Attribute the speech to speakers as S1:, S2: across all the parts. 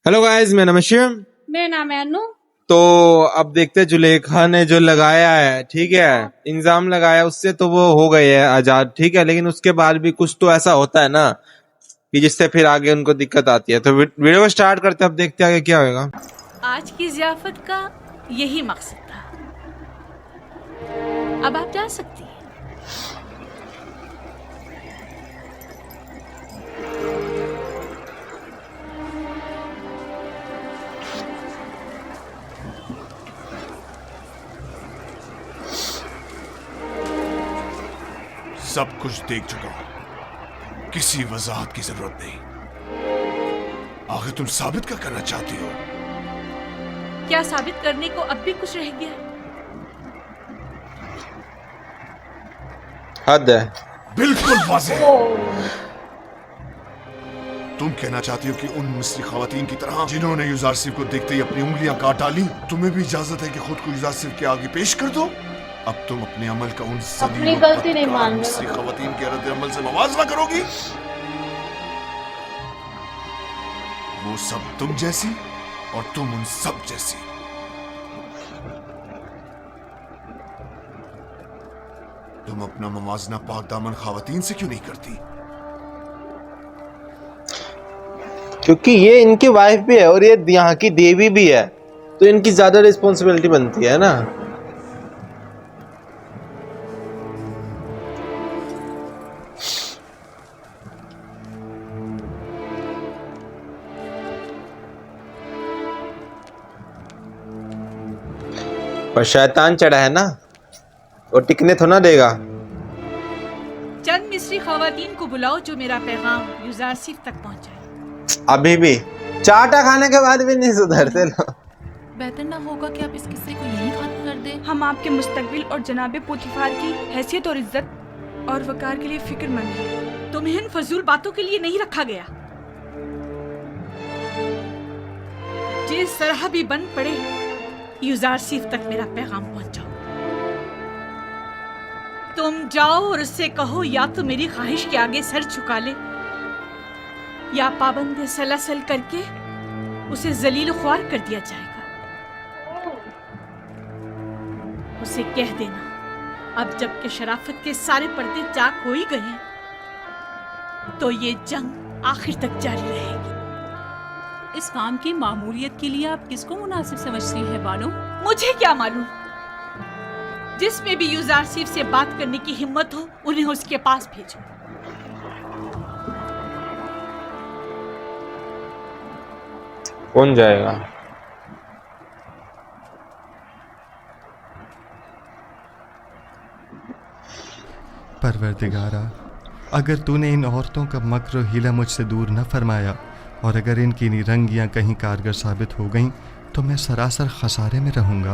S1: Hello guys, मेरा नाम है शिवम।
S2: मेरा नाम है अनु।
S1: तो अब देखते हैं जुलेखा ने जो लगाया है, ठीक है, इंजाम लगाया, उससे तो वो हो गए है आजाद, ठीक है, लेकिन उसके बाद भी कुछ तो ऐसा होता है ना कि जिससे फिर आगे उनको दिक्कत आती है। तो वीडियो को स्टार्ट करते हैं, अब देखते हैं आगे क्या होगा।
S2: आज की ज़ियाफत का यही मकसद था। अब आप जा सकती हैं।
S3: सब कुछ देख चुका हूं, किसी वजाहत की जरूरत नहीं। आखिर तुम साबित क्या करना चाहती हो?
S2: क्या साबित करने को अब भी कुछ रह गया है?
S1: हद है।
S3: बिल्कुल वाज़ेह। तुम कहना चाहती हो कि उन मिस्री खवातीन की तरह जिन्होंने युजारसिफ को देखते ही अपनी उंगलियां काट डाली, तुम्हें भी इजाजत है कि खुद को युजारसिफ के आगे पेश कर दो? अब तुम अपने अमल का उन
S4: अपनी गलती नहीं मान रहे।
S3: मिस्री खवातीन के रद्द अमल से मुवाजना करोगी? वो सब तुम जैसी और तुम उन सब जैसी। तुम अपना मुवाजना पाक दामन खवातीन से क्यों नहीं करती?
S1: क्योंकि ये इनकी वाइफ भी है और ये यहाँ की देवी भी है, तो इनकी ज्यादा रिस्पॉन्सिबिलिटी बनती है ना। पर शैतान चढ़ा है ना, वो टिकने तो ना देगा।
S2: चंद मिस्री खवातीन को बुलाओ जो मेरा पैगाम युजारसिफ तक पहुंचाए। अभी
S1: भी चाटा खाने के बाद भी नहीं सुधरते लोग।
S5: बेहतर ना होगा कि आप इस किस्से को यहीं खत्म कर दें?
S6: हम आपके मुस्तकबिल और जनाबे पोतीफार की हैसियत और इज्जत और वकार के लिए फिक्रमंद हैं।
S2: तुम्हें इन फजूल बातों के लिए नहीं रखा गया। जिस तरह भी बन पड़े, युजारसिफ तक मेरा पैगाम पहुंचाओ। तुम जाओ और उससे कहो या तो मेरी ख्वाहिश के आगे सर झुका ले या पाबंद सलासल करके उसे जलील ख्वार कर दिया जाएगा। उसे कह देना, अब जबकि शराफत के सारे पर्दे चाक हो ही गए हैं, तो ये जंग आखिर तक जारी रहेगी।
S5: इस काम की मामूलियत के लिए आप किसको मुनासिब समझती हैं बानो?
S2: मुझे क्या मालूम। जिसमें भी युजारसिफ से बात करने की हिम्मत हो, उन्हें उसके पास भेजो।
S1: कौन जाएगा?
S7: परवरदिगारा, अगर तूने इन औरतों का मक्र और हीला मुझसे दूर न फरमाया और अगर इनकी निरंगियां कहीं कारगर साबित हो गईं तो मैं सरासर खसारे में रहूंगा।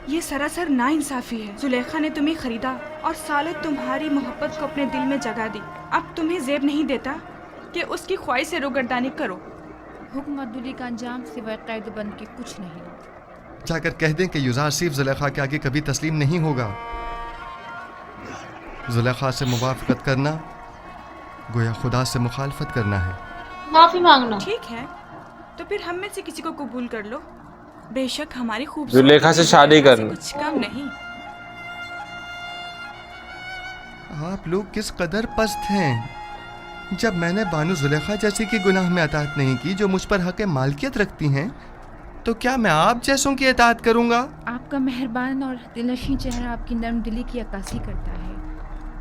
S6: ये सरासर नाइंसाफी है। जुलेखा ने तुम्हें खरीदा और सालों तुम्हारी मोहब्बत को अपने दिल में जगा दी। अब तुम्हें ज़ेब नहीं देता कि उसकी ख्वाहिश से रोगर्दानी करो।
S5: हुक्म अदुली का अंजाम सिवाय कैद बंद के कुछ नहीं।
S7: जाकर कह दें कि युजारसिफ जुलेखा के आगे कभी तस्लीम नहीं होगा। जुलेखा से मुवाफकत करना गोया खुदा से मुखालफत करना है।
S4: माफी मांगना।
S6: ठीक है, तो फिर हम में से किसी को कबूल कर लो। बेशक हमारी
S1: जुलेखा से शादी करना
S6: कुछ कम नहीं।
S7: आप लोग किस कदर पस्त हैं। जब मैंने बानो जुलेखा जैसी की गुनाह में अताअत नहीं की जो मुझ पर हक मालकियत रखती हैं, तो क्या मैं आप जैसों की अताअत करूंगा?
S5: आपका मेहरबान और दिलनशी चेहरा आपकी नर्म दिली की अक्कासी करता है।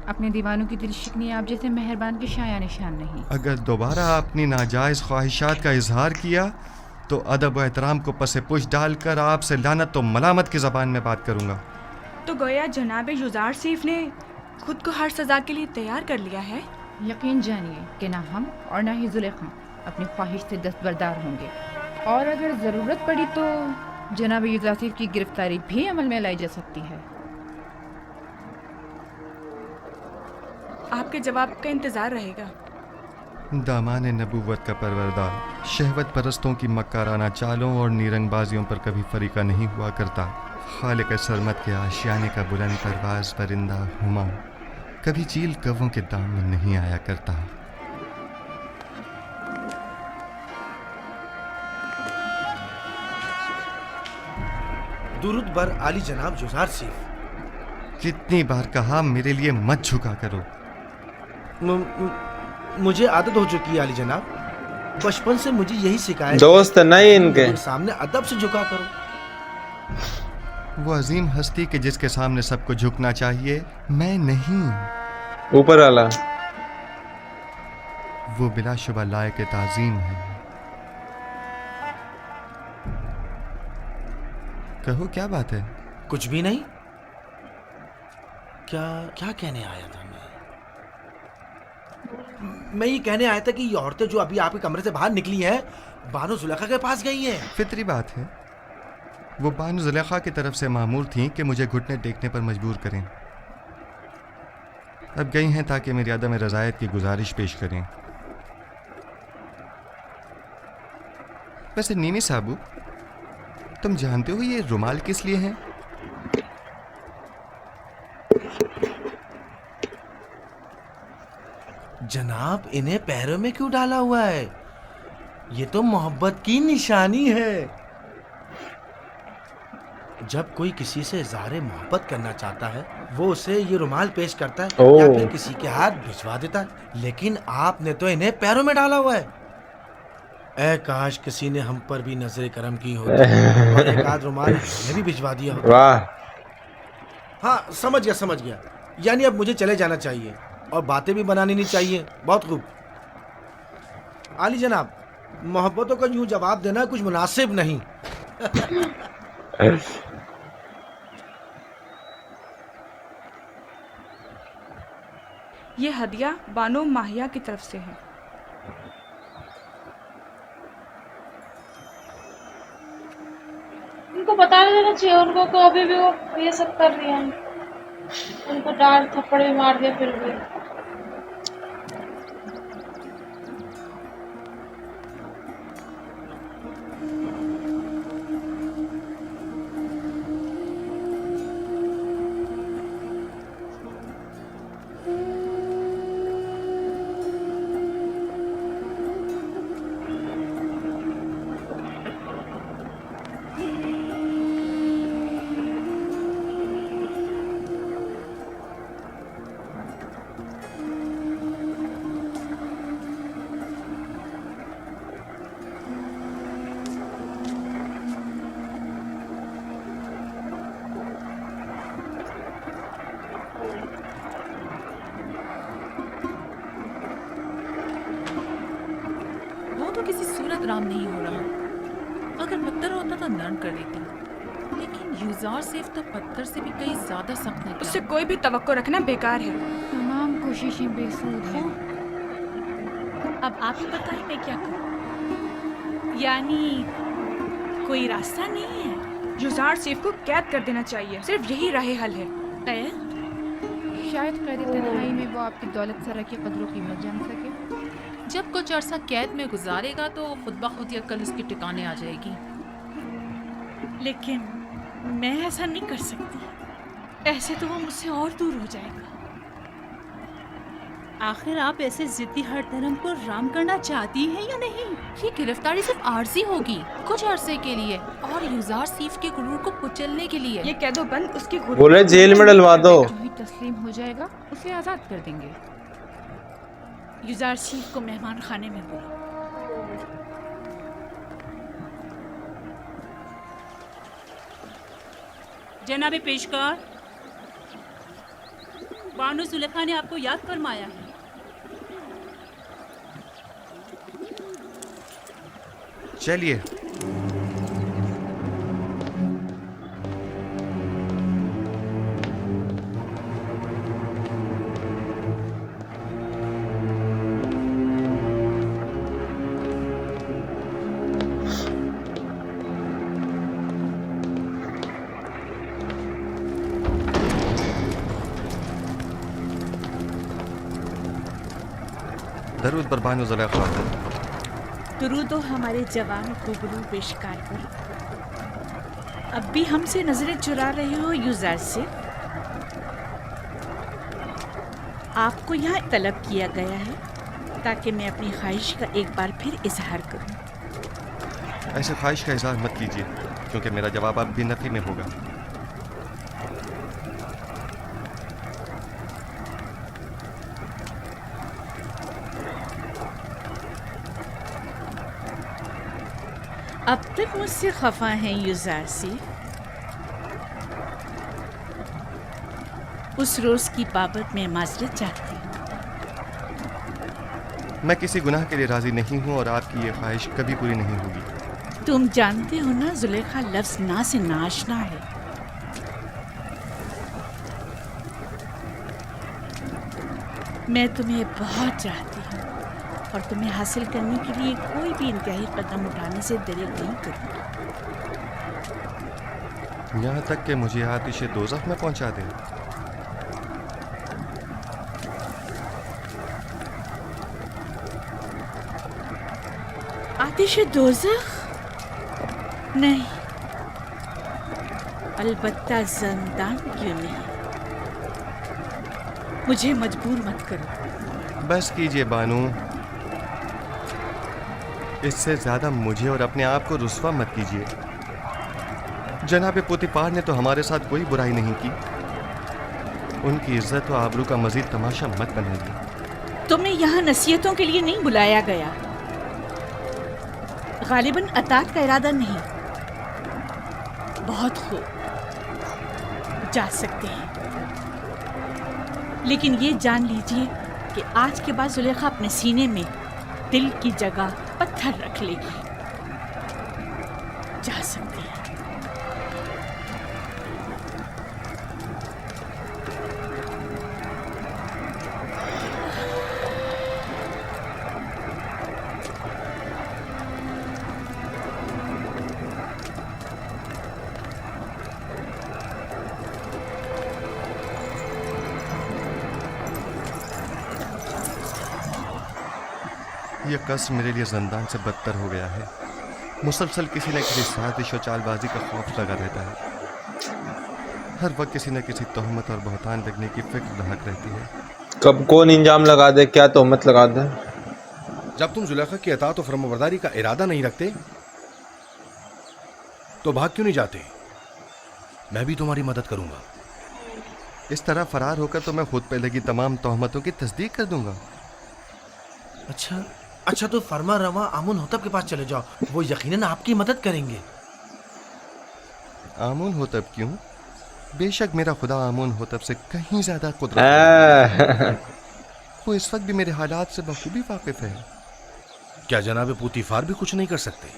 S5: अपने दीवानों की दिल शिकनी आप जैसे मेहरबान के शाया निशान नहीं।
S7: अगर दोबारा अपनी नाजायज़ ख्वाहिशात का इजहार किया तो अदब व एहतराम को पसे पुश डालकर आपसे लानत तो मलामत की ज़बान में बात करूंगा।
S6: तो गोया जनाब युजारसिफ ने खुद को हर सजा के लिए तैयार कर लिया है।
S5: यकीन जानिए कि ना हम और ना ही जुलेखा अपनी ख्वाहिश से दस्तबरदार होंगे, और अगर ज़रूरत पड़ी तो जनाब युजारसिफ की गिरफ्तारी भी अमल में लाई जा सकती है।
S6: आपके जवाब का इंतजार रहेगा।
S7: दामाने नबूवत का परवरदार शहवत परस्तों की मक्काराना चालों और नीरंगबाजियों पर कभी फरीका नहीं हुआ करता। खालिक सरमत के आशियाने का बुलंद परवाज परिंदा हुमा कभी चील कव्वों के दाम में नहीं आया करता।
S8: दुरूद बर आली जनाब जुजार सिफ।
S7: कितनी बार कहा मेरे लिए मत झुका करो।
S8: मुझे आदत हो चुकी है आली जनाब, बचपन से मुझे यही सिखाया
S1: दोस्त नहीं इनके।
S8: सामने अदब से झुका करो।
S7: वो अजीम हस्ती के जिसके सामने सबको झुकना चाहिए, मैं नहीं।
S1: ऊपर वाला
S7: वो बिलाशुबा लायक ताज़ीम है। कहो क्या बात है?
S8: कुछ भी नहीं। क्या क्या कहने आया था मैं ये कहने आया था कि ये औरतें जो अभी आपके कमरे से बाहर निकली हैं, बानो जुलेखा के पास गई हैं।
S7: फितरी बात है, वो बानो जुलेखा की तरफ से मामूर थीं कि मुझे घुटने टेकने पर मजबूर करें। अब गई हैं ताकि मेरी अदम रज़ायत की गुजारिश पेश करें। वैसे नीनी साबू, तुम जानते हो ये रुमाल किस लिए है?
S8: जनाब, इन्हें पैरों में क्यों डाला हुआ है? ये तो मोहब्बत की निशानी है। जब कोई किसी से इज़हार मोहब्बत करना चाहता है, वो उसे ये रुमाल पेश करता है या फिर किसी के हाथ भिजवा देता है, लेकिन आपने तो इन्हें पैरों में डाला हुआ है। ऐ काश किसी ने हम पर भी नजर करम की होती और एक आध रुमाल हमें भी भिजवा दिया होता।
S1: वाह।
S8: हाँ, समझ गया। यानी अब मुझे चले जाना चाहिए और बातें भी बनानी नहीं चाहिए। बहुत खूब आली जनाब, मोहब्बतों का यूं जवाब देना कुछ मुनासिब नहीं।
S6: ये हदिया बानो माहिया की तरफ से है।
S4: उनको बता देना चाहिए उनको को अभी भी वो ये सब कर रही है। उनको डांट थप्पड़ भी मार दिया फिर भी।
S2: किसी सूरत राम नहीं हो रहा। अगर पत्थर होता तो नर्म कर देती, लेकिन यूजार सिर्फ तो पत्थर से भी कहीं ज्यादा सख्त निकला।
S6: उससे कोई भी तवक्को रखना बेकार है।
S5: तमाम कोशिशें बेसूद हैं।
S2: अब आप ही बताएं मैं क्या करूं? यानी कोई रास्ता नहीं है?
S6: जुजार सिर्फ को कैद कर देना चाहिए, सिर्फ यही राह हल है।
S5: शायद कैद तन्हाई में वो आपकी दौलत सरा की कदरों कीमत जान सके।
S2: जब कुछ अरसा कैद में गुजारेगा तो खुद ब खुद या कल उसके ठिकाने आ जाएगी। लेकिन मैं ऐसा नहीं कर सकती, ऐसे तो वो मुझसे और दूर हो जाएगा। आखिर आप ऐसे जिद्दी हर धर्म को राम करना चाहती हैं या नहीं?
S5: ये गिरफ्तारी सिर्फ आर्जी होगी, कुछ अरसे के लिए, और यूजार सीफ के गुरूर को कुचलने के लिए।
S6: ये कैदोबंद उसकी
S1: बोले जेल में डलवा दो।
S5: जो ही तस्लीम हो जाएगा उसे आजाद कर देंगे।
S2: यूजार सीफ को मेहमान खाने में बुलाओ।
S9: जनाबे पेशकार, बानो जुलेखा ने आपको याद फरमाया है।
S7: चलिए। दरूद बर बानो जुलेखा।
S2: दुरूदो हमारे जवान गुबरू पेशकार पर। अब भी हमसे नजरें चुरा रहे हो यूजार से। आपको यहाँ तलब किया गया है ताकि मैं अपनी ख्वाहिश का एक बार फिर इजहार करूँ।
S7: ऐसे ख्वाहिश का इजहार मत कीजिए। क्योंकि मेरा जवाब अब भी नफी में होगा।
S2: अब तक मुझसे खफा हैं युजारसी। उस रोज की बाबत में माजरत चाहती हूँ।
S7: मैं किसी गुनाह के लिए राजी नहीं हूँ और आपकी ये ख्वाहिश कभी पूरी नहीं होगी।
S2: तुम जानते हो ना, जुलेखा लफ्ज ना से नाशना है। मैं तुम्हें बहुत चाहती हूँ और तुम्हें हासिल करने के लिए कोई भी इंतहाई कदम उठाने से देरी नहीं करूँगी।
S7: यहाँ तक कि मुझे आतिश दोज़ख में पहुँचा दे।
S2: आतिश दोज़ख? नहीं, अलबत्ता ज़िंदान क्यों नहीं। मुझे मजबूर मत करो।
S7: बस कीजिए बानू, इससे ज्यादा मुझे और अपने आप को रुस्वा मत कीजिए। जनाब पोतीपार ने तो हमारे साथ कोई बुराई नहीं की। उनकी इज्जत और आबरू का मजीद तमाशा मत बनाइए।
S2: तुम्हें यहाँ नसीहतों के लिए नहीं बुलाया गया। गालिबन अताक का इरादा नहीं। बहुत खूब, जा सकते हैं, लेकिन ये जान लीजिए कि आज के बाद जुलेखा अपने सीने में दिल की जगह पत्थर रख लेगी। जा सकते हैं।
S7: यह कष्ट मेरे लिए जिंदान से बदतर हो गया है। मुसलसल किसी न किसी साजिश और चालबाजी का खौफ लगा रहता है। हर वक्त किसी न किसी तोहमत और बहतान लगने की फिक्र लाक रहती है।
S1: कब कौन इंजाम लगा दे, क्या तोहमत लगा दे।
S10: जब तुम जुलेखा की अताअत और फरमाबरदारी का इरादा नहीं रखते तो भाग क्यों नहीं जाते? मैं भी तुम्हारी मदद करूंगा।
S7: इस तरह फरार होकर तो मैं खुद पे लगी तमाम तोहमतों की तस्दीक कर दूंगा।
S8: अच्छा तो फरमा रवा आमुन होतब के पास चले जाओ, वो यकीनन आपकी मदद करेंगे।
S7: आमुन होतब क्यों? बेशक मेरा खुदा आमुन होतब से कहीं ज्यादा कुदरत। वो इस वक्त भी मेरे हालात से बखूबी वाकिफ है।
S10: क्या जनाब पोतीफार भी कुछ नहीं कर सकते?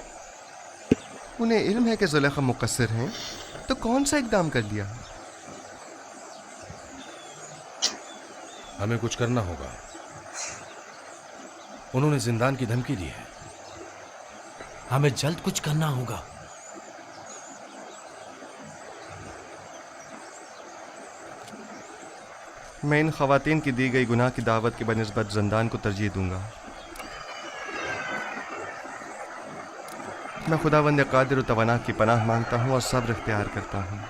S7: उन्हें इल्म है कि जुलेखा मुकस्सिर हैं, तो कौन सा इकदाम कर लिया?
S10: हमें कुछ करना होगा। उन्होंने जिंदान की धमकी दी है।
S8: हमें जल्द कुछ करना होगा।
S7: मैं इन खवातीन की दी गई गुनाह की दावत के बनिस्बत जिंदान को तरजीह दूंगा। मैं खुदावंद कादिर तवाना की पनाह मांगता हूँ और सब्र इख्तियार करता हूँ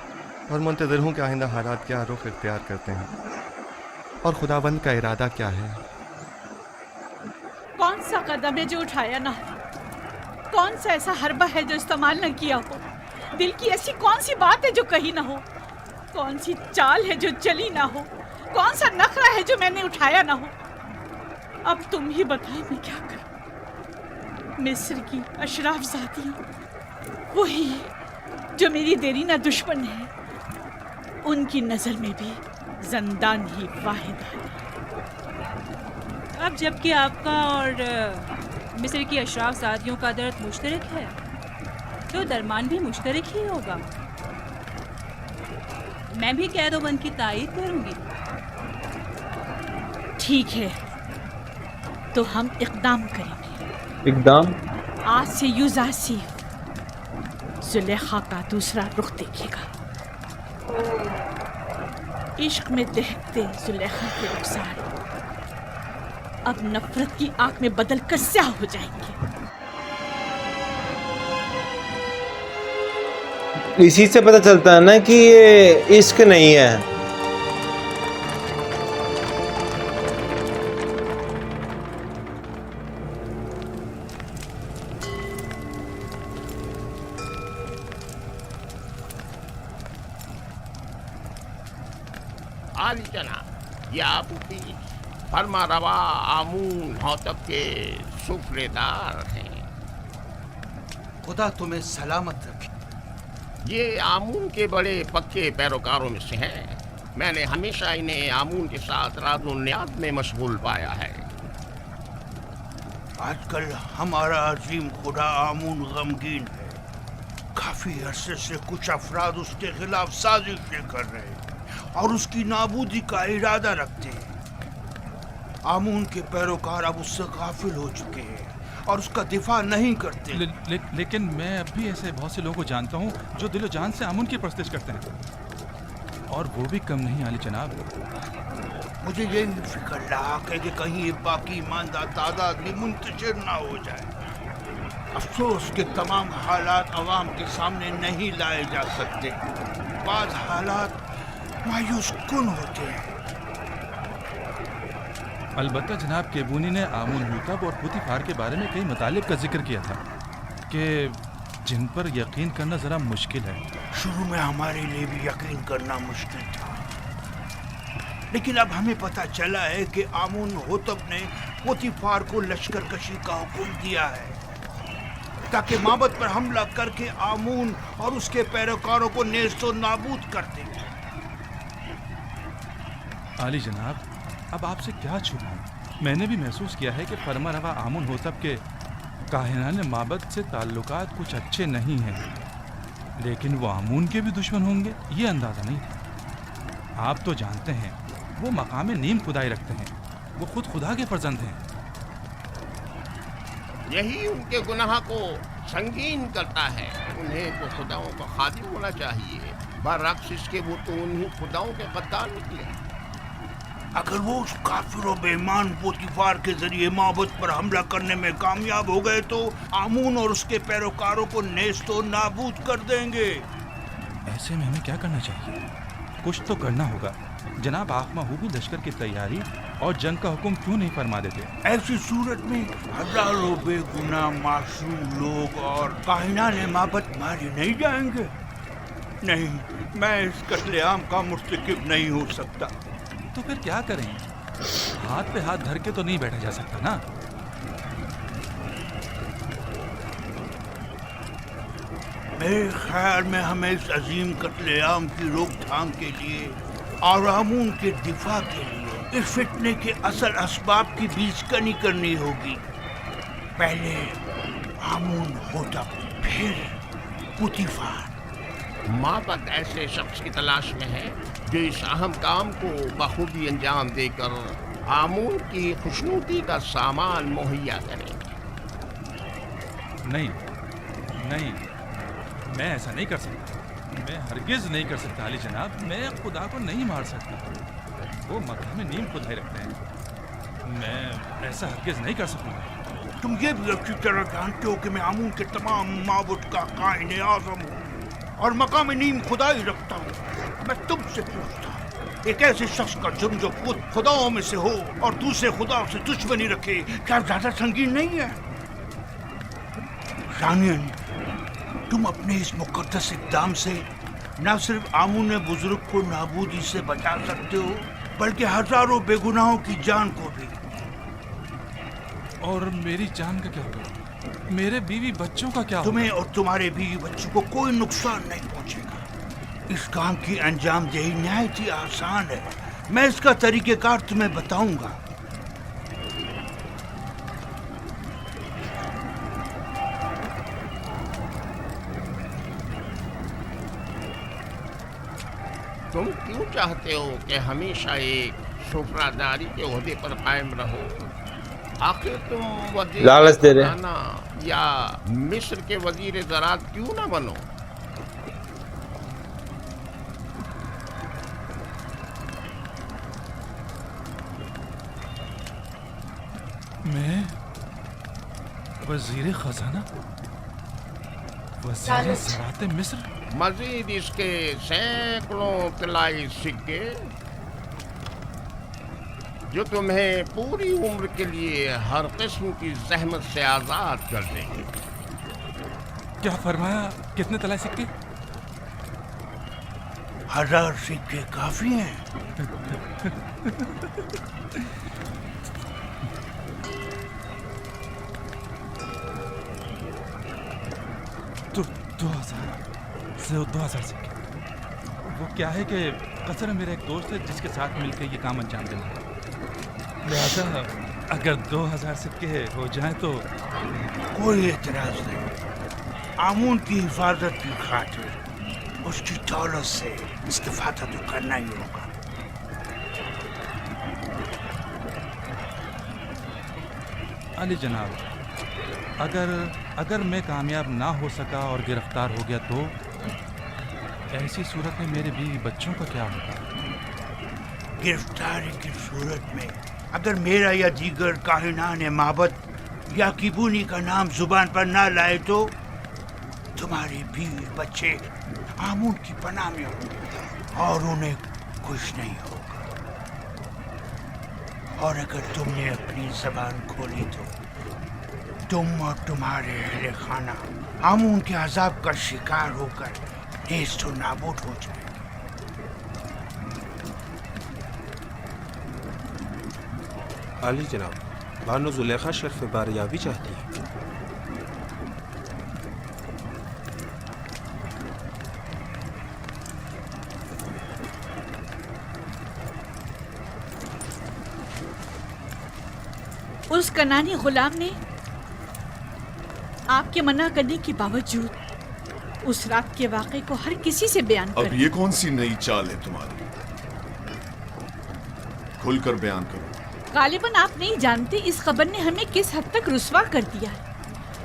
S7: और मुंतज़िर हूँ कि आइंदा हालात क्या रुख इख्तियार करते हैं और खुदावंद का इरादा क्या है।
S2: कौन सा कदम है जो उठाया ना हो? कौन सा ऐसा हरबा है जो इस्तेमाल न किया हो? दिल की ऐसी कौन सी बात है जो कही ना हो? कौन सी चाल है जो चली ना हो? कौन सा नखरा है जो मैंने उठाया ना हो? अब तुम ही बताओ मैं क्या करूं? मिस्र की अशराफ ज़ातियां, वही जो मेरी देरीना दुश्मन है, उनकी नजर में भी जिंदान ही वाहिद है।
S9: अब जबकि आपका और मिस्र की अशराफ ज़ातियों का दर्द मुश्तरक है, तो दरमान भी मुश्तरक ही होगा। मैं भी कैदोबंद की तायीद करूंगी।
S2: ठीक है, तो हम इक़दाम करेंगे।
S1: इक़दाम?
S2: आज से युज़ासिफ जुलेखा का दूसरा रुख देखेगा। इश्क में दहकते जुलेखा के रुखसार अब नफरत की आग में बदल कर स्याह हो जाएंगे।
S1: इसी से पता चलता है ना कि ये इश्क नहीं है।
S11: आली जनाब, ये आपकी फरमा रवा आमून होतब के सूफरेदार हैं।
S12: खुदा तुम्हें सलामत रखे।
S11: ये आमून के बड़े पक्के पैरोकारों में से हैं। मैंने हमेशा इन्हें आमून के साथ राज़ो नियाज़ में मशगूल पाया है।
S12: आजकल हमारा अजीम खुदा आमून गमगीन है। काफी अरसे से कुछ अफराद उसके खिलाफ साजिशें कर रहे हैं और उसकी नाबूदी का इरादा रखते हैं। आमून के पैरोकार अब उससे गाफिल हो चुके हैं और उसका दिफा नहीं करते।
S13: लेकिन मैं अब भी ऐसे बहुत से लोगों को जानता हूँ जो दिलो जान से आमून की परस्तिश करते हैं, और वो भी कम नहीं आली जनाब।
S12: मुझे ये फिक्र लाक है कि कहीं ये बाकी ईमानदार तादाद भी मुंतशिर ना हो जाए। अफसोस के तमाम हालात अवाम के सामने नहीं लाए जा सकते। बाज़ हालात मायूस कुन होते हैं।
S13: अलबत्ता जनाब केबूनी ने आमून हुतब और पुतीफार के बारे में कई मतालिब का जिक्र किया था कि जिन पर यकीन करना ज़रा मुश्किल है।
S12: शुरू में हमारे लिए भी यकीन करना मुश्किल था, लेकिन अब हमें पता चला है कि आमून होतब ने पुतीफार को लश्कर कशी का हुक्म दिया है ताकि माबद पर हमला करके आमून और उसके पैरोकारों को नेस्तो नाबूद कर दे।
S13: आली जनाब, अब आपसे क्या छुपाऊं? मैंने भी महसूस किया है कि फरमा रवा आमून होतब के काहिनाने माबद से ताल्लुकात कुछ अच्छे नहीं हैं, लेकिन वो आमून के भी दुश्मन होंगे ये अंदाज़ा नहीं था। आप तो जानते हैं वो मकाम नीम खुदाई रखते हैं, वो खुद खुदा के फर्जंद हैं।
S11: यही उनके गुनाह को संगीन करता है। उन्हें तो खुदाओं का खादिम होना चाहिए, बरअक्स इसके वो तो उन्हीं खुदाओं के गद्दार निकले।
S12: अगर वो उस काफिर और बेईमान पोतीफार के जरिए माबद पर हमला करने में कामयाब हो गए तो आमून और उसके पैरोकारों को नेस्तो नाबूद कर देंगे।
S13: ऐसे में हमें क्या करना चाहिए? कुछ तो करना होगा। जनाब आखमा हु भी लश्कर की तैयारी और जंग का हुक्म क्यों नहीं फरमा देते?
S12: ऐसी सूरत में हजारों बेगुनाह मासूम लोग और काहिनाने माबद मारे नहीं जाएंगे। नहीं, मैं इस कत्लेआम का मुर्तकिब नहीं हो सकता।
S13: तो फिर क्या करें? हाथ पे हाथ धर के तो नहीं बैठा जा सकता ना।
S12: मेरे ख्याल में हमें इस अजीम कत्लेआम की रोकथाम के लिए और आमून के दिफा के लिए इस फितने के असल असबाब की बीजकनी करनी होगी। पहले आमून होतब, फिर पुतीफार।
S11: माबद ऐसे शख्स की तलाश में है जो इस अहम काम को बखूबी अंजाम देकर आमून की खुशनुदी का सामान मुहैया करे।
S13: नहीं नहीं, मैं ऐसा नहीं कर सकता। मैं हरगिज नहीं कर सकता अली जनाब। मैं खुदा को नहीं मार सकता। वो मक्का में नीम खुदाई रखते हैं। मैं ऐसा हरगिज नहीं कर सकूंगा।
S12: तुम ये भी अच्छी तरह जानते हो कि मैं आमून के तमाम माबुद का कायने आज़म हूँ और मकाम नीम खुदाई रखता हूँ। मैं तुमसे पूछता हूँ, एक ऐसे शख्स का जुर्म जो खुद खुदाओं में से हो और दूसरे खुदाओं से दुश्मनी रखे, क्या ज्यादा संगीन नहीं है? शानियन, तुम अपने इस मुकद्दस इक़दाम से न सिर्फ आमून बुजुर्ग को नाबूदी से बचा सकते हो, बल्कि हजारों बेगुनाहों की जान को भी।
S13: और मेरी जान का क्या होगा? मेरे बीवी बच्चों का क्या?
S12: तुम्हें और तुम्हारे बीवी बच्चों को कोई नुकसान नहीं पहुंचेगा। इस काम की अंजामदेही निहायत ही आसान है। मैं इसका तरीक़ेकार तुम्हें बताऊंगा।
S11: तुम क्यों चाहते हो कि हमेशा एक सुफरादारी के ओहदे पर कायम रहो? आखिर तुम वज़ीर
S1: लालच दे रहे
S11: खाना या मिस्र के वज़ीर ज़राअत क्यों ना बनो?
S13: मैं वज़ीर खजाना, वज़ीर ज़राअत मिस्र?
S11: मजीद इसके सैकड़ों तिलाई सिक्के जो तुम्हें पूरी उम्र के लिए हर किस्म की जहमत से आज़ाद कर देंगे।
S13: क्या फरमाया? कितने तलाई सिक्के?
S12: 1000 सिक्के काफी हैं।
S13: तो 2000 सिक्के। वो क्या है कि कसर मेरा एक दोस्त है जिसके साथ मिलकर ये काम अंजाम देना है। लिहाजा अगर 2000 सिक्के हो जाए तो
S12: कोई एतराज नहीं। आमून की हिफाजत की खातिर उसकी दौलत से इस्तेफादा तो करना ही होगा।
S13: अली जनाब, अगर मैं कामयाब ना हो सका और गिरफ्तार हो गया तो ऐसी सूरत में मेरे बीवी बच्चों का क्या होगा?
S12: गिरफ्तारी की सूरत में अगर मेरा या दीगर काहिनान माबद या किबूनी का नाम जुबान पर ना लाए तो तुम्हारे बीवी बच्चे आमून की पनाह में होंगे और उन्हें कुछ नहीं होगा। और अगर तुमने अपनी जबान खोली तो तुम और तुम्हारे अहले खाना आमून के अजाब का शिकार होकर नेस्त और नाबूद हो जाए।
S14: अली जनाब, बानो जुलेखा शर्फ बारियाबी चाहती है।
S2: उस कनानी गुलाम ने आपके मना करने के बावजूद उस रात के वाक़े को हर किसी से बयान कर
S3: अब ये कौन सी नई चाल है तुम्हारी? खुलकर बयान करो।
S2: गालिबन आप नहीं जानते इस खबर ने हमें किस हद तक रुस्वा कर दिया है।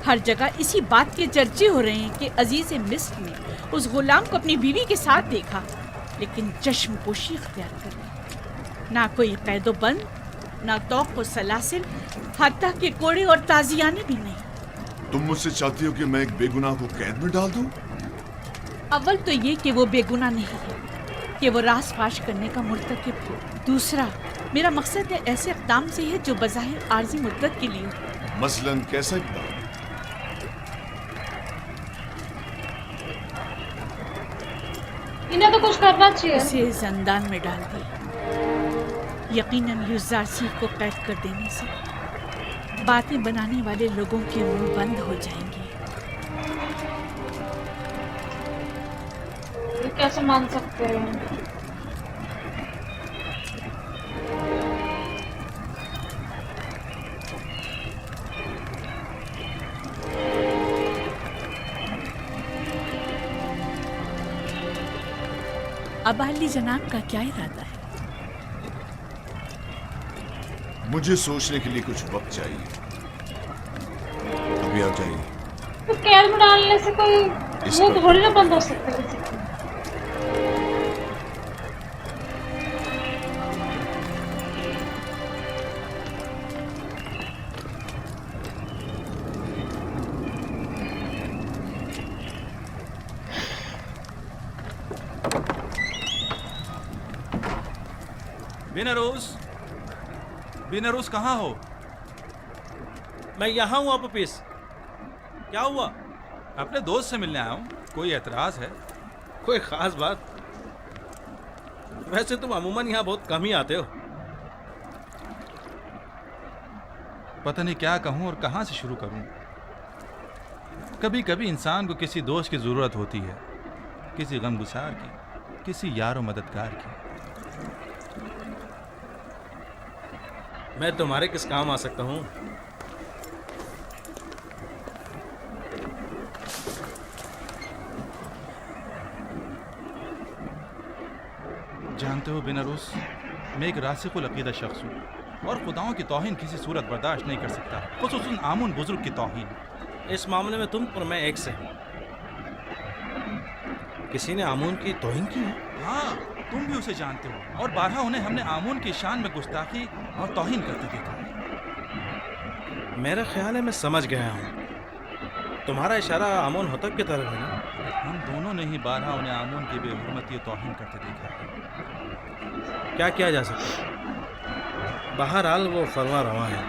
S2: हर जगह इसी बात के चर्चे हो रहे हैं कि अजीज मिस्र ने उस गुलाम को अपनी बीवी के साथ देखा, लेकिन चश्मपोशी इख्तियार कर ली। ना कोई पैदोबंद, ना तौक व सलासिल, हत्ता के कोड़े और ताजियाने भी नहीं।
S3: तुम मुझसे चाहती हो कि मैं एक बेगुनाह को कैद में डाल दूं?
S2: अव्वल तो ये कि वो बेगुनाह नहीं है, कि वो रास फाश करने का मुर्तकिब हो। दूसरा, मेरा मकसद है ऐसे इक़दाम से है जो बज़ाहिर आर्जी मुद्दत के लिए हो।
S3: मसलन कैसा इक़दाम?
S4: इन्हें तो कुछ करना चाहिए।
S2: उसे ज़ंदान में डाल दिया। यकीनन युज़ारसीफ को कैद कर देने से बातें बनाने वाले लोगों के मुंह बंद हो जाएंगे।
S4: ये कैसे मान सकते हैं?
S2: अब अली जनाब का क्या इरादा है?
S3: मुझे सोचने के लिए कुछ वक्त चाहिए। अभी आप जाइए।
S4: तो कैद में डालने से कोई मुंह थोड़ी ना बंद हो सकता है किसी का।
S13: बिनरोज कहाँ हो?
S15: मैं यहाँ हूँ आपस। क्या हुआ?
S13: अपने दोस्त से मिलने आया हूँ। कोई एतराज है?
S15: कोई खास बात? वैसे तुम अमूमन यहाँ बहुत कम ही आते हो।
S13: पता नहीं क्या कहूँ और कहाँ से शुरू करूँ। कभी कभी इंसान को किसी दोस्त की ज़रूरत होती है, किसी गमगुसार की, किसी यार व मददगार की।
S15: मैं तुम्हारे किस काम आ सकता हूँ?
S13: जानते हो बिनरोज, मैं एक रासिकुल अकीदा शख्स हूँ और खुदाओं की तौहीन किसी सूरत बर्दाश्त नहीं कर सकता, खुसूसन आमुन बुजुर्ग की तौहीन।
S15: इस मामले में तुम और मैं एक से हैं। किसी ने आमून की तौहीन की है?
S13: हाँ, तुम भी उसे जानते हो और बारहा उन्हें हमने आमून की शान में गुस्ताखी और तौहीन करते देखा।
S15: मेरा ख्याल है मैं समझ गया हूँ। तुम्हारा इशारा आमून होतब की तरफ है ना?
S13: हम दोनों ने ही बारहा उन्हें आमून की बेहुरमती और तौहीन करते देखा है।
S15: क्या किया जा सकता? बहरहाल वो फरवा रवा है,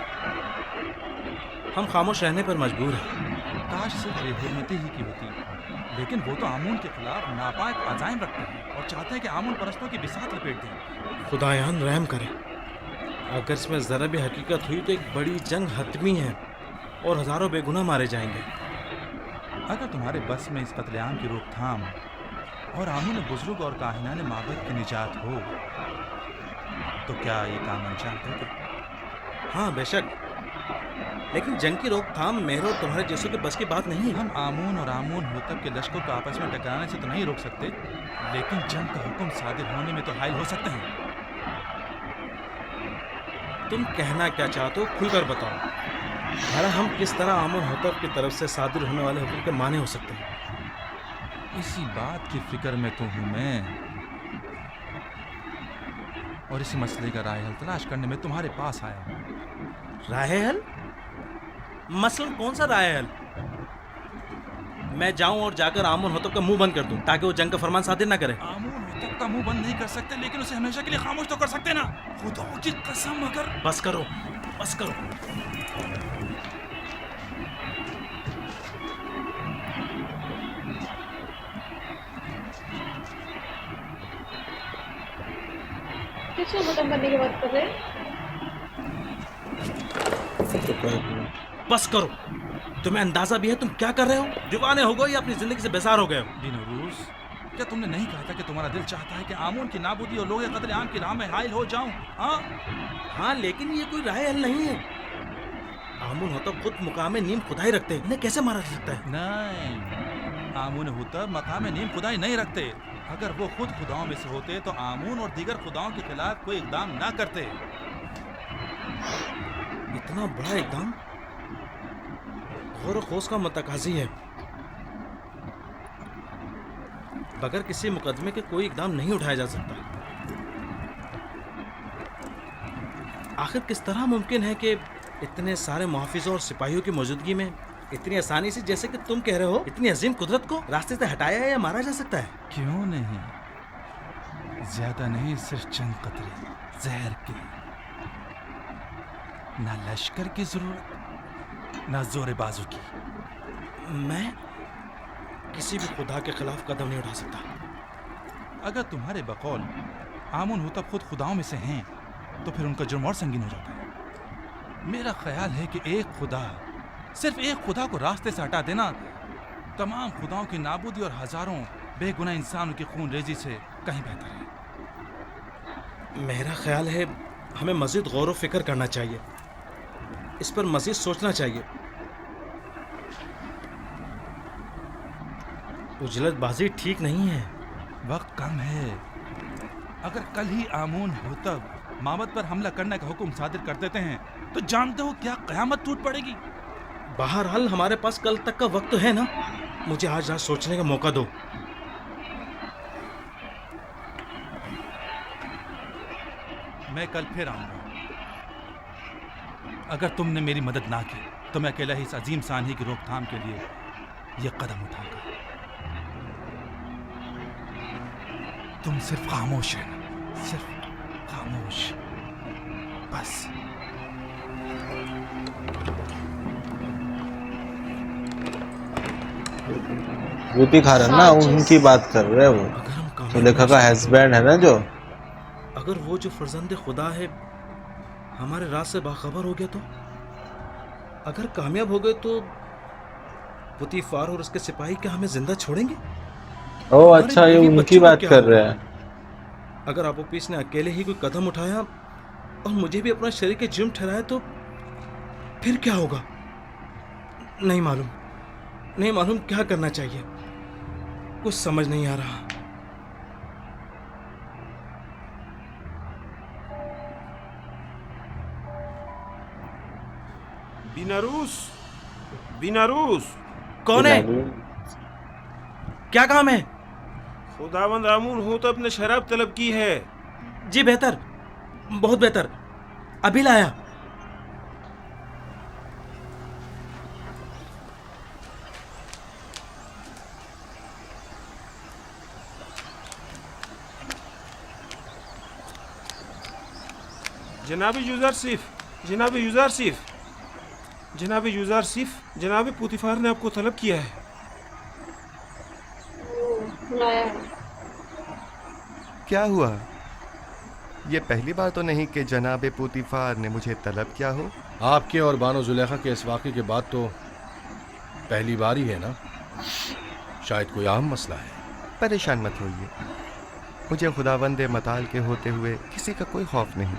S15: हम खामोश रहने पर मजबूर हैं।
S13: काश सिर्फ बेहुरमती ही की होती, लेकिन वो तो आमून के खिलाफ नापाक अजाइम रखते हैं और चाहते हैं कि आमून परस्तों की बिसात लपेट दें।
S15: खुदायान रहम करे, अगर इसमें ज़रा भी हकीकत हुई तो एक बड़ी जंग हतमी है और हज़ारों बेगुनाह मारे जाएंगे।
S13: अगर तुम्हारे बस में इस कत्लेआम की रोकथाम और आमून बुजुर्ग और काहिनाने माबद की निजात हो तो क्या ये काम अंजाम दोगे?
S15: हाँ बेशक, लेकिन जंग की रोकथाम मेरे और तुम्हारे जैसों के बस की बात नहीं है।
S13: हम आमून और आमून होतब के लश्कर को आपस में टकराने से तो नहीं रोक सकते, लेकिन जंग का हुक्म सादिर होने में तो हायल हो सकते हैं।
S15: तुम कहना क्या चाहते हो खुलकर बताओ, भला हम किस तरह आमून होतब की तरफ से सादिर होने वाले हुक्म के माने हो सकते हैं?
S13: इसी बात की फिक्र में तो हूँ मैं, और इसी मसले का राय हल तलाश करने में तुम्हारे पास आया हूँ।
S15: राय हल? मसलन कौन सा राय हल? मैं जाऊं और जाकर आमून होतब का मुंह बंद कर दूं ताकि वो जंग का फरमान सादिर ना करे।
S13: आमून होतब का मुंह बंद नहीं कर सकते, लेकिन उसे हमेशा के लिए खामोश तो कर सकते ना। खुदा की कसम, अगर
S15: बस करो, बस करो।
S4: किसको खत्म करने की बात कर रहे हैं?
S15: बस करो, तुम्हें अंदाजा भी है तुम क्या कर रहे हो? दीवाने हो गए या अपनी जिंदगी से बेजार हो गए हो?
S13: बिनरूस, क्या तुमने नहीं कहा था कि तुम्हारा दिल चाहता है कि आमून की नाबूदी और लोग कत्ले आम की राह में हायल हो जाऊं?
S15: हाँ, लेकिन ये कोई राय हल नहीं है। आमून होतब खुद मुकाम नीम खुदाई रखते हैं, इन्हें कैसे मारा जा सकता है?
S13: नहीं, आमून होतब मकाम नीम खुदाई नहीं रखते। अगर वो खुद खुदाओं में से होते तो आमून और दीगर खुदाओं के खिलाफ कोई इकदाम ना करते।
S15: इतना बड़ा इकदाम गौर खोज का मतकाजी है। बगैर किसी मुकदमे के कोई इकदाम नहीं उठाया जा सकता। आखिर किस तरह मुमकिन है कि इतने सारे मुहाफिजों और सिपाहियों की मौजूदगी में इतनी आसानी से, जैसे कि तुम कह रहे हो, इतनी अजीम कुदरत को रास्ते से हटाया या मारा जा सकता है?
S13: क्यों नहीं, ज्यादा नहीं, सिर्फ चंद कतरे जहर के। ना लश्कर की जरूरत, ना जोर बाजू की।
S15: मैं किसी भी खुदा के खिलाफ कदम नहीं उठा सकता।
S13: अगर तुम्हारे बकौल आमून होतब खुद खुदाओं में से हैं तो फिर उनका जुर्म और संगीन हो जाता है। मेरा ख्याल है कि एक खुदा, सिर्फ एक खुदा को रास्ते से हटा देना तमाम खुदाओं की नाबूदी और हजारों बेगुनाह इंसानों की खून रेजी से कहीं बेहतर है।
S15: मेरा ख्याल है हमें मजीद गौर व फिक्र करना चाहिए, इस पर मजीद सोचना चाहिए। उजलतबाजी ठीक नहीं है।
S13: वक्त कम है। अगर कल ही आमून होतब माबद पर हमला करने का हुक्म सादिर कर देते हैं तो जानते हो क्या कयामत टूट पड़ेगी।
S15: बहरहाल हमारे पास कल तक का वक्त तो है ना, मुझे आज रात सोचने का मौका दो।
S13: मैं कल फिर आऊंगा। अगर तुमने मेरी मदद ना की तो मैं अकेला ही इस अजीम सानही की रोकथाम के लिए यह कदम उठाऊंगा। तुम सिर्फ खामोश रहना, सिर्फ खामोश, बस।
S1: रोटी खा रहे ना, उनकी बात कर रहे हैं वो। सुलेखा का हस्बैंड है ना जो।
S15: अगर वो जो फर्जंद खुदा है हमारे राज से बाखबर हो गया तो, अगर कामयाब हो गए तो पुतीफार और उसके सिपाही क्या हमें जिंदा छोड़ेंगे?
S1: ओह अच्छा, ये उनकी बात कर रहे हैं।
S15: अगर अबूपीस ने अकेले ही कोई कदम उठाया और मुझे भी अपना शरीक जुर्म ठहराया तो फिर क्या होगा? नहीं मालूम, नहीं मालूम क्या करना चाहिए, कुछ समझ नहीं आ रहा।
S14: बिनारूस, बिनारूस,
S15: कौन है? क्या काम है?
S14: खुदावंद आमून होतब ने शराब तलब की है।
S15: जी बेहतर, बहुत बेहतर, अभी लाया।
S14: जनाब यूज़रसिफ, जनाब यूज़रसिफ, जनाब यूज़रसिफ, जनाब पुतीफार ने आपको तलब किया है।
S4: बुलाया है।
S7: क्या हुआ? ये पहली बार तो नहीं कि जनाब पूतीफार ने मुझे तलब किया हो।
S10: आपके और बानो जुलेखा के इस वाक़े के बाद तो पहली बार ही है ना। शायद कोई अहम मसला है।
S7: परेशान मत होइए, मुझे खुदावंद मताल के होते हुए किसी का कोई खौफ नहीं।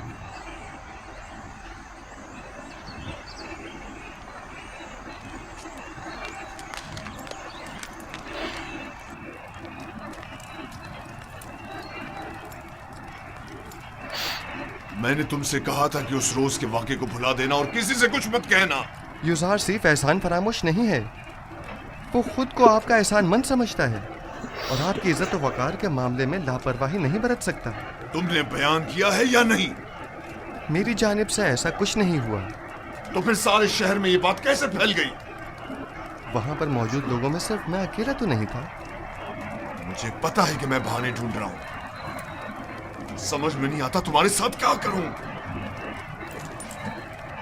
S3: मैंने तुमसे कहा था कि उस रोज के वाक़े को भुला देना और किसी से कुछ मत कहना।
S7: युज़ार सिर्फ एहसान फरामोश नहीं है, वो खुद को आपका एहसानमंद समझता है और आपकी इज्जत और वकार के मामले में लापरवाही नहीं बरत सकता।
S3: तुमने बयान किया है या नहीं?
S7: मेरी जानिब से ऐसा कुछ नहीं हुआ।
S3: तो फिर सारे शहर में ये बात कैसे फैल गई?
S7: वहां पर मौजूद लोगों में सिर्फ मैं अकेला तो नहीं था।
S3: मुझे पता है कि मैं बहाने ढूंढ रहा हूं। समझ में नहीं आता तुम्हारे साथ क्या करूं।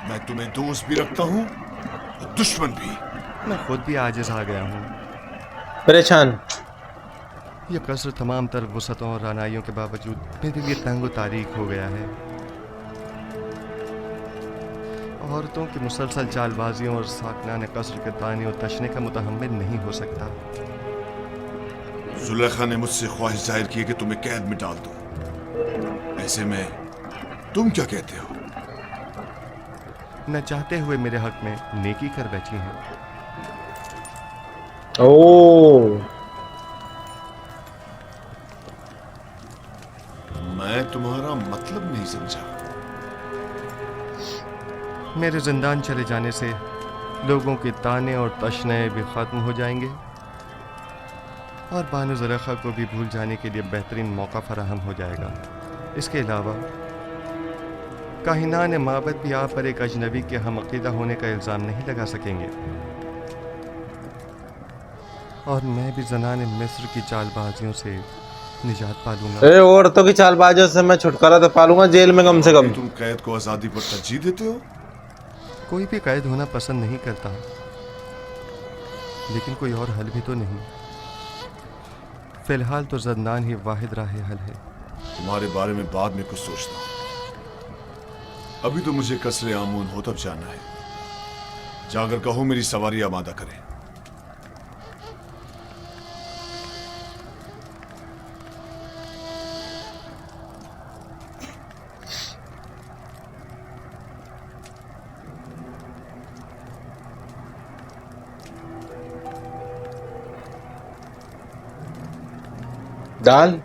S3: मैं तुम्हें दोस्त भी रखता हूं और दुश्मन भी।
S7: मैं खुद भी आजिज आ गया हूं।
S1: परेशान।
S7: यह कसर तमाम तर वसतों और रानाइयों के बावजूद मेरे लिए तंग तारीख हो गया है। औरतों की मुसलसल चालबाजियों और साकनान कसर के ताने और तशने का मुतहम्मिल नहीं हो सकता।
S3: जुलेखा ने मुझसे ख्वाहिश जाहिर की कि तुम्हें कैद में डाल दूं। ऐसे में तुम क्या कहते हो?
S7: न चाहते हुए मेरे हक में नेकी कर बैठी हैं।
S1: ओ,
S3: मैं तुम्हारा मतलब नहीं समझा।
S7: मेरे जिंदान चले जाने से लोगों के ताने और तशने भी खत्म हो जाएंगे और बानो जुलेखा को भी भूल जाने के लिए बेहतरीन मौका फराहम हो जाएगा। इसके अलावा काहिनान माबद भी आप पर एक अजनबी के हम अकीदा होने का इल्ज़ाम नहीं लगा सकेंगे और मैं भी ज़नाने मिस्र की चालबाजियों से निजात पालूंगा।
S1: औरतों की चालबाजियों से मैं छुटकारा तो पालूंगा जेल में कम से कम।
S3: तुम कैद को आज़ादी पर तरजीह देते हो?
S7: कोई भी कैद होना पसंद नहीं करता, लेकिन कोई और हल भी तो नहीं। फिलहाल तो ज़ंदान ही वाहिद राह हल है।
S3: तुम्हारे बारे में बाद में कुछ सोचता हूं। अभी तो मुझे कसरे आमून होतब जाना है। जाकर कहो मेरी सवारी आमादा करें।
S1: दाल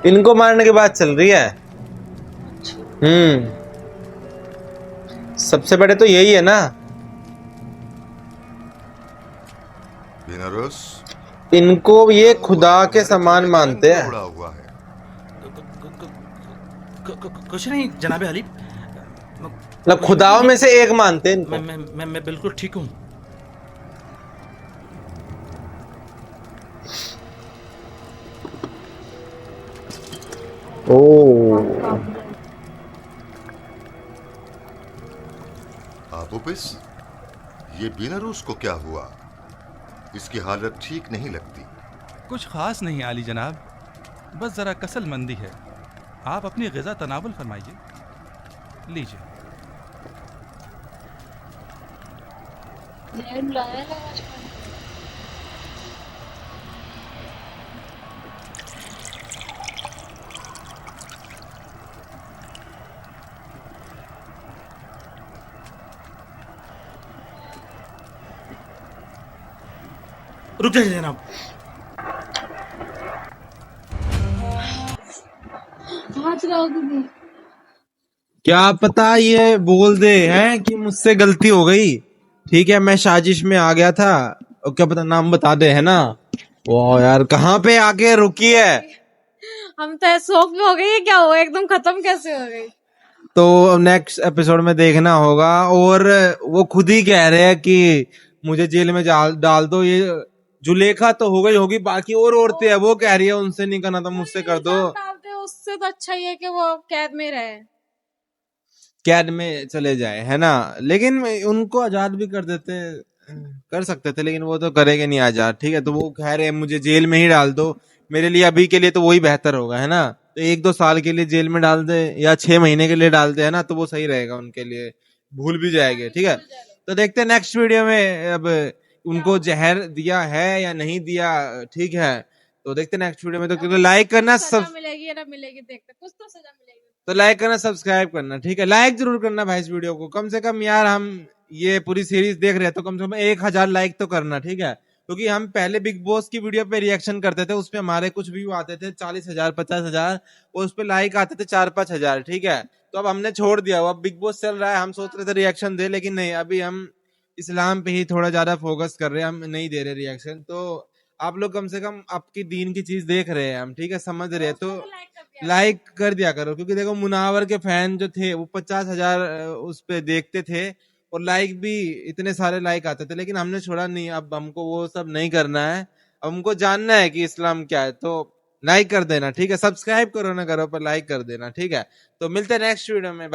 S1: इनको मारने की बात चल रही है। सबसे बड़े तो यही है ना। इनको ये खुदा के समान मानते हैं।
S15: कुछ नहीं जनाब अली,
S1: मतलब खुदाओं में से एक मानते हैं इनको।
S15: मैं बिल्कुल ठीक हूँ।
S16: आबुबिस, ये बीनारूस को क्या हुआ? इसकी हालत ठीक नहीं लगती।
S13: कुछ खास नहीं आली जनाब, बस जरा कसल मंदी है। आप अपनी ग़िज़ा तनावुल फरमाइए। लीजिए।
S15: रुक जाइए जनाब।
S1: क्या पता ये बोल दे हैं कि मुझसे गलती हो गई। ठीक है, मैं साजिश में आ गया था। और क्या पता नाम बता दे, है ना। वाह यार, कहाँ पे आके रुकी है।
S17: हम तो शौक में हो गए। ये क्या हुआ, एकदम खत्म कैसे हो गई?
S1: तो नेक्स्ट एपिसोड में देखना होगा। और वो खुद ही कह रहे हैं कि मुझे जेल में डाल दो। ये जुलेखा तो हो गई होगी, बाकी और औरतें हैं वो कह रही है उनसे नहीं करना तो मुझसे कर दो।
S17: डालते उससे तो अच्छा ही है कि वो कैद में रहे,
S1: कैद में चले जाए, है ना। लेकिन उनको आजाद भी कर देते, कर सकते थे, लेकिन वो तो करेंगे नहीं आजाद, ठीक है। तो वो कह रहे हैं मुझे जेल में ही डाल दो, मेरे लिए अभी के लिए तो वही बेहतर होगा, है ना। तो 1-2 साल के लिए जेल में डाल दे या 6 महीने के लिए डाल दे, है ना, तो वो सही रहेगा उनके लिए, भूल भी जाएंगे, ठीक है। तो देखते हैं नेक्स्ट वीडियो में अब उनको जहर दिया है या नहीं दिया, ठीक है। तो देखते हैं नेक्स्ट वीडियो में। तो लाइक करना, सब
S17: मिलेगी या ना मिलेगी, देखते कुछ तो सजा मिलेगी।
S1: तो लाइक करना, सब्सक्राइब करना, ठीक है। लाइक जरूर करना भाई इस वीडियो को, कम से कम यार हम ये पूरी सीरीज देख रहे हैं तो कम से कम 1000 लाइक तो करना, ठीक है। क्योंकि हम पहले बिग बॉस की वीडियो पे रिएक्शन करते थे, उसपे हमारे कुछ व्यू आते थे 40,000 50,000, और उस पे लाइक आते थे 4-5 हजार, ठीक है। तो अब हमने छोड़ दिया, अब बिग बॉस चल रहा है, हम सोच रहे थे रिएक्शन दे, लेकिन नहीं, अभी हम इस्लाम पे ही थोड़ा ज्यादा फोकस कर रहे हैं, हम नहीं दे रहे रिएक्शन। तो आप लोग कम से कम आपकी दीन की चीज देख रहे हैं हम, ठीक है, समझ रहे हैं, तो लाइक कर दिया करो। क्योंकि देखो मुनावर के फैन जो थे वो 50,000 उस पे देखते थे, और लाइक भी इतने सारे लाइक आते थे, लेकिन हमने छोड़ा नहीं। अब हमको वो सब नहीं करना है, अब हमको जानना है कि इस्लाम क्या है। तो लाइक कर देना, ठीक है, सब्सक्राइब करो ना करो पर लाइक कर देना, ठीक है। तो मिलते हैं नेक्स्ट वीडियो में।